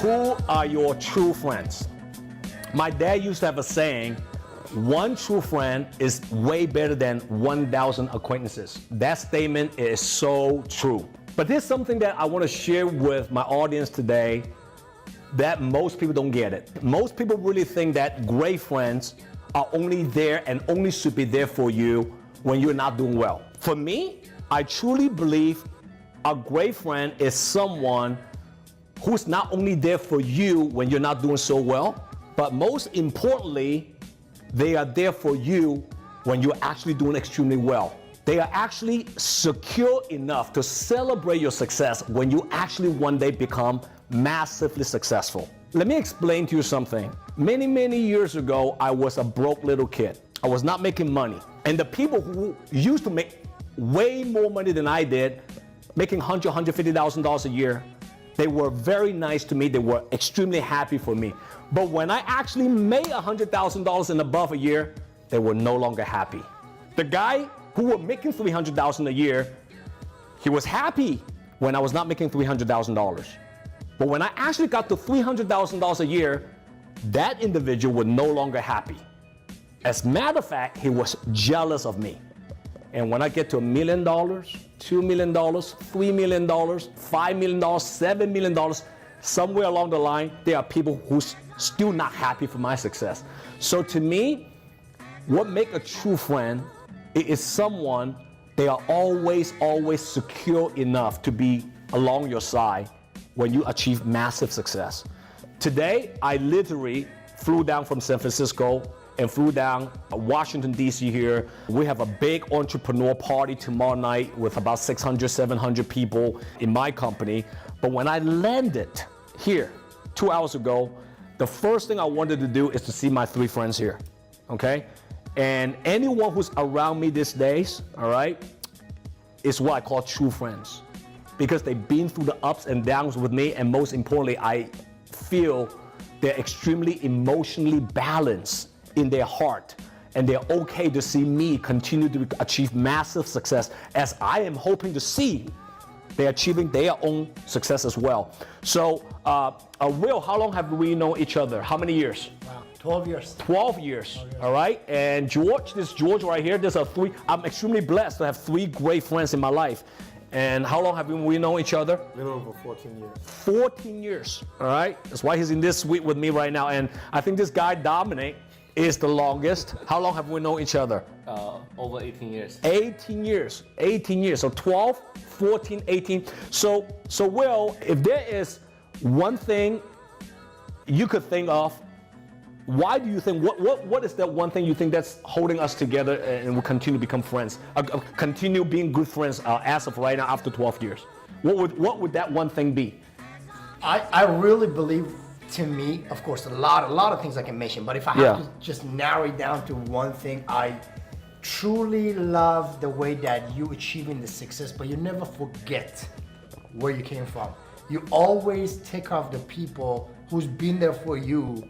Who are your true friends? My dad used to have a saying, one true friend is way better than 1,000 acquaintances. That statement is so true. But there's something that I want to share with my audience today that most people don't get it. Most people really think that great friends are only there and only should be there for you when you're not doing well. For me, I truly believe a great friend is someone who's not only there for you when you're not doing so well, but most importantly, they are there for you when you're actually doing extremely well. They are actually secure enough to celebrate your success when you actually one day become massively successful. Let me explain to you something. Many, many years ago, I was a broke little kid. I was not making money. And the people who used to make way more money than I did, making $100,000, $150,000 a year, they were very nice to me. They were extremely happy for me. But when I actually made $100,000 and above a year, they were no longer happy. The guy who was making $300,000 a year, he was happy when I was not making $300,000. But when I actually got to $300,000 a year, that individual was no longer happy. As a matter of fact, he was jealous of me. And when I get to $1 million, $2 million, $3 million, $5 million, $7 million, somewhere along the line, there are people who's still not happy for my success. So to me, what makes a true friend is someone, they are always secure enough to be along your side when you achieve massive success. Today, I literally flew down from San Francisco and flew down Washington, D.C. here. We have a big entrepreneur party tomorrow night with about 600, 700 people in my company. But when I landed here 2 hours ago, the first thing I wanted to do is to see my 3 friends here, okay? And anyone who's around me these days, all right, is what I call true friends. Because they've been through the ups and downs with me, and most importantly, I feel they're extremely emotionally balanced in their heart, and they're okay to see me continue to achieve massive success as I am hoping to see they're achieving their own success as well. So, Will, how long have we known each other? How many years? Wow, 12 years. 12 years, all right? And George, this George right here, I'm extremely blessed to have 3 great friends in my life. And how long have we known each other? A little over 14 years. 14 years, all right? That's why he's in this suite with me right now. And I think this guy, Dominic, is the longest. How long have we known each other? Over 18 years. 18 years. 18 years. So 12, 14, 18. So Will, if there is one thing you could think of, why do you think, what is that one thing you think that's holding us together and will continue to become friends, continue being good friends as of right now after 12 years? What would that one thing be? I really believe, to me, of course, a lot of things I can mention, but if I have to just narrow it down to one thing, I truly love the way that you achieving the success, but you never forget where you came from. You always take care of the people who's been there for you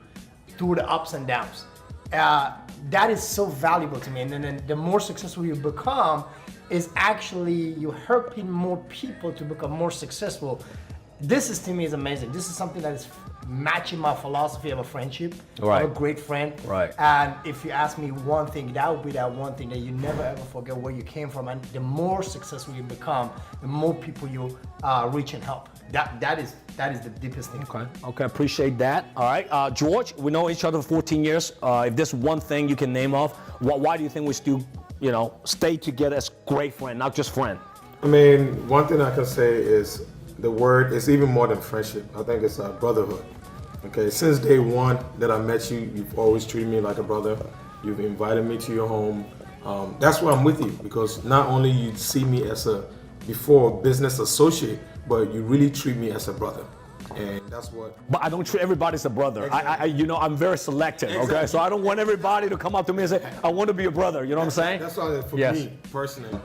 through the ups and downs. That is so valuable to me. And then the more successful you become is actually you helping more people to become more successful. This is, to me, is amazing. This is something that is matching my philosophy of a friendship. Right. I'm a great friend. Right. And if you ask me one thing, that would be that one thing, that you never ever forget where you came from. And the more successful you become, the more people you reach and help. That is the deepest thing. Okay, appreciate that. All right, George, we know each other for 14 years. If there's one thing you can name off, why do you think we still, stay together as great friends, not just friends? I mean, one thing I can say is the word is even more than friendship. I think it's brotherhood. Okay, since day one that I met you, you've always treated me like a brother. You've invited me to your home. That's why I'm with you, because not only you see me as a business associate, but you really treat me as a brother. And that's what. But I don't treat everybody as a brother. Exactly. I'm very selective. Exactly. Okay, so I don't want everybody to come up to me and say, "I want to be a brother." You know what I'm saying? That's why, for me personally,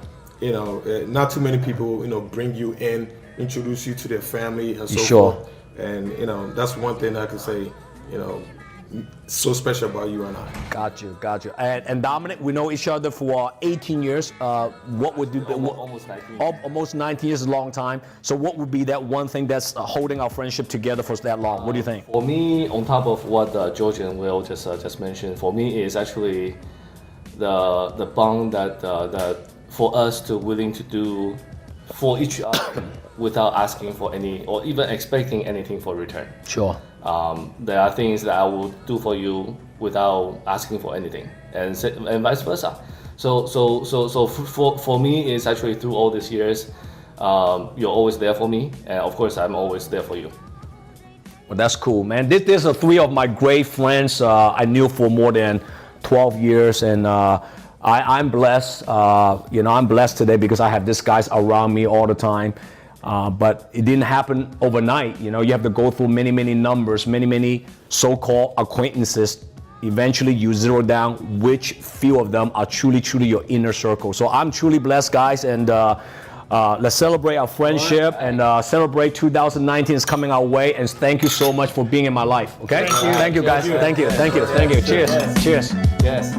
not too many people, bring you in, introduce you to their family and so forth. And that's one thing I can say, so special about you and I. Got you. And Dominic, we know each other for 18 years. What would do? Almost 19 years. Almost 19 years is a long time. So what would be that one thing that's holding our friendship together for that long? What do you think? For me, on top of what George and Will just mentioned, for me is actually the bond that for us to willing to do for each other without asking for any or even expecting anything for return. Sure. There are things that I will do for you without asking for anything, and vice versa. So for me, it's actually through all these years, you're always there for me, and of course, I'm always there for you. Well, that's cool, man. These are three of my great friends I knew for more than 12 years, and I'm blessed. I'm blessed today because I have these guys around me all the time. But it didn't happen overnight. You have to go through many numbers, many so-called acquaintances. Eventually, you zero down which few of them are truly your inner circle. So I'm truly blessed, guys, and let's celebrate our friendship and celebrate 2019 is coming our way. And thank you so much for being in my life. Okay? Thank you, guys. Thank you. Cheers. Yes.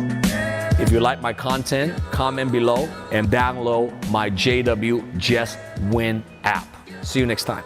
If you like my content, comment below and download my JW Just Win app. See you next time.